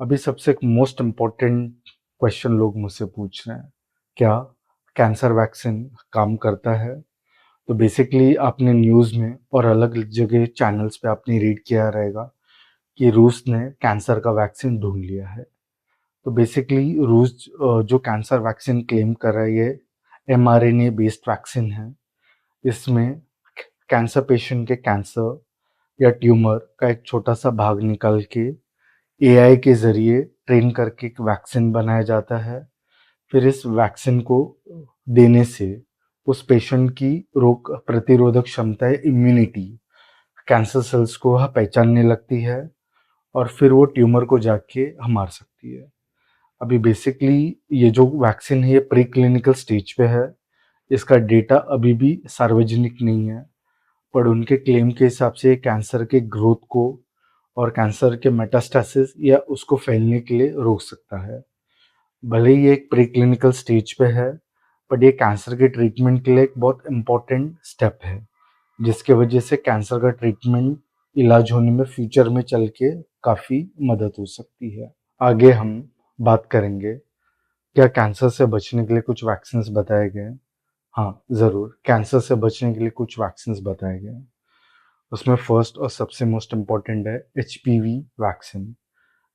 अभी सबसे एक मोस्ट इम्पॉर्टेंट क्वेश्चन लोग मुझसे पूछ रहे हैं, क्या कैंसर वैक्सीन काम करता है? तो बेसिकली आपने न्यूज़ में और अलग जगह चैनल्स पे आपने रीड किया रहेगा कि रूस ने कैंसर का वैक्सीन ढूंढ लिया है। तो बेसिकली रूस जो कैंसर वैक्सीन क्लेम कर रहा है ये mRNA बेस्ड वैक्सीन है। इसमें कैंसर पेशेंट के कैंसर या ट्यूमर का एक छोटा सा भाग निकाल के एआई के ज़रिए ट्रेन करके एक वैक्सीन बनाया जाता है। फिर इस वैक्सीन को देने से उस पेशेंट की रोग प्रतिरोधक क्षमता है, इम्यूनिटी, कैंसर सेल्स को वह पहचानने लगती है और फिर वो ट्यूमर को जाके मार सकती है। अभी बेसिकली ये जो वैक्सीन है ये प्री क्लिनिकल स्टेज पे है। इसका डेटा अभी भी सार्वजनिक नहीं है, पर उनके क्लेम के हिसाब से कैंसर के ग्रोथ को और कैंसर के मेटास्टेसिस या उसको फैलने के लिए रोक सकता है। भले ही ये एक प्री क्लिनिकल स्टेज पे है, बट ये कैंसर के ट्रीटमेंट के लिए एक बहुत इम्पोर्टेंट स्टेप है, जिसके वजह से कैंसर का ट्रीटमेंट इलाज होने में फ्यूचर में चल के काफ़ी मदद हो सकती है। आगे हम बात करेंगे, क्या कैंसर से बचने के लिए कुछ वैक्सीन्स बताए गए हैं? हाँ, ज़रूर, कैंसर से बचने के लिए कुछ वैक्सीन्स बताए गए हैं। उसमें फर्स्ट और सबसे मोस्ट इम्पॉर्टेंट है एचपीवी वैक्सीन।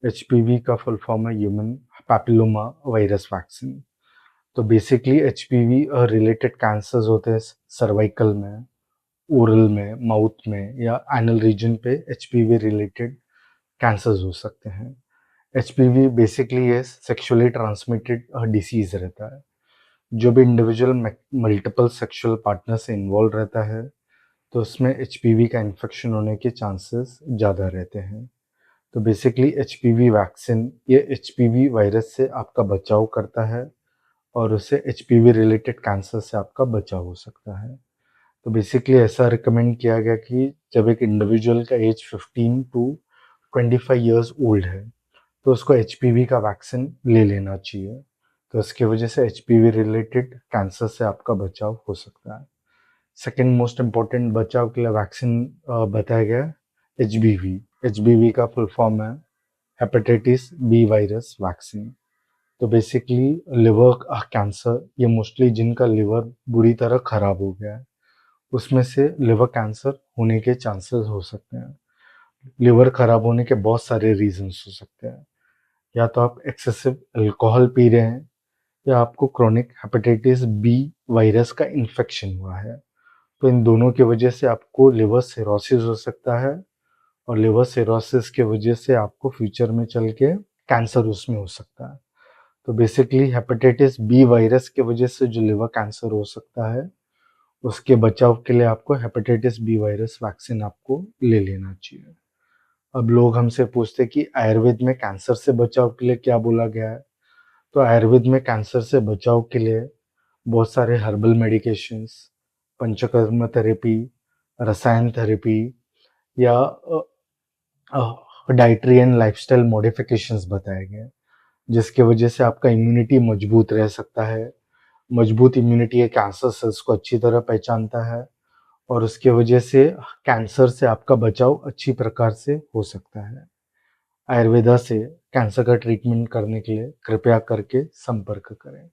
एचपीवी का फुल फॉर्म है ह्यूमन पैपिलोमा वायरस वैक्सीन। तो बेसिकली एचपीवी रिलेटेड कैंसर्स होते हैं सर्वाइकल में, ओरल में, माउथ में या एनल रीजन पे एचपीवी रिलेटेड कैंसर्स हो सकते हैं। एचपीवी बेसिकली ये सेक्सुअली ट्रांसमिटेड डिसीज रहता है। जो भी इंडिविजुअल मल्टीपल सेक्सुअल पार्टनर से इन्वॉल्व रहता है तो उसमें एचपीवी का इन्फेक्शन होने के चांसेस ज़्यादा रहते हैं। तो बेसिकली एचपीवी वैक्सीन ये एचपीवी वायरस से आपका बचाव करता है और उससे एचपीवी रिलेटेड कैंसर से आपका बचाव हो सकता है। तो बेसिकली ऐसा रिकमेंड किया गया कि जब एक इंडिविजुअल का एज 15 टू 25 ईयर्स ओल्ड है तो उसको एचपीवी का वैक्सीन ले लेना चाहिए। तो इसकी वजह से एचपीवी रिलेटेड कैंसर से आपका बचाव हो सकता है। सेकेंड मोस्ट इम्पॉर्टेंट बचाव के लिए वैक्सीन बताया गया एचबीवी। एचबीवी का फुल फॉर्म है हेपेटाइटिस बी वायरस वैक्सीन। तो बेसिकली लिवर कैंसर, ये मोस्टली जिनका लिवर बुरी तरह खराब हो गया है उसमें से लिवर कैंसर होने के चांसेस हो सकते हैं। लिवर खराब होने के बहुत सारे रीजंस हो सकते हैं। या तो आप एक्सेसिव अल्कोहल पी रहे हैं या आपको क्रोनिक हेपेटाइटिस बी वायरस का इन्फेक्शन हुआ है। तो इन दोनों की वजह से आपको लिवर सिरोसिस हो सकता है और लिवर सिरोसिस की वजह से आपको फ्यूचर में चल के कैंसर उसमें हो सकता है। तो बेसिकली हेपेटाइटिस बी वायरस की वजह से जो लिवर कैंसर हो सकता है उसके बचाव के लिए आपको हेपेटाइटिस बी वायरस वैक्सीन आपको ले लेना चाहिए। अब लोग हमसे पूछते कि आयुर्वेद में कैंसर से बचाव के लिए क्या बोला गया है। तो आयुर्वेद में कैंसर से बचाव के लिए बहुत सारे हर्बल मेडिकेशंस, पंचकर्म थेरेपी, रसायन थेरेपी या डाइटरी एंड लाइफस्टाइल मॉडिफिकेशंस बताए गए हैं, जिसकी वजह से आपका इम्यूनिटी मजबूत रह सकता है। मजबूत इम्यूनिटी ये कैंसर सेल्स को अच्छी तरह पहचानता है और उसके वजह से कैंसर से आपका बचाव अच्छी प्रकार से हो सकता है। आयुर्वेदा से कैंसर का ट्रीटमेंट करने के लिए कृपया करके संपर्क करें।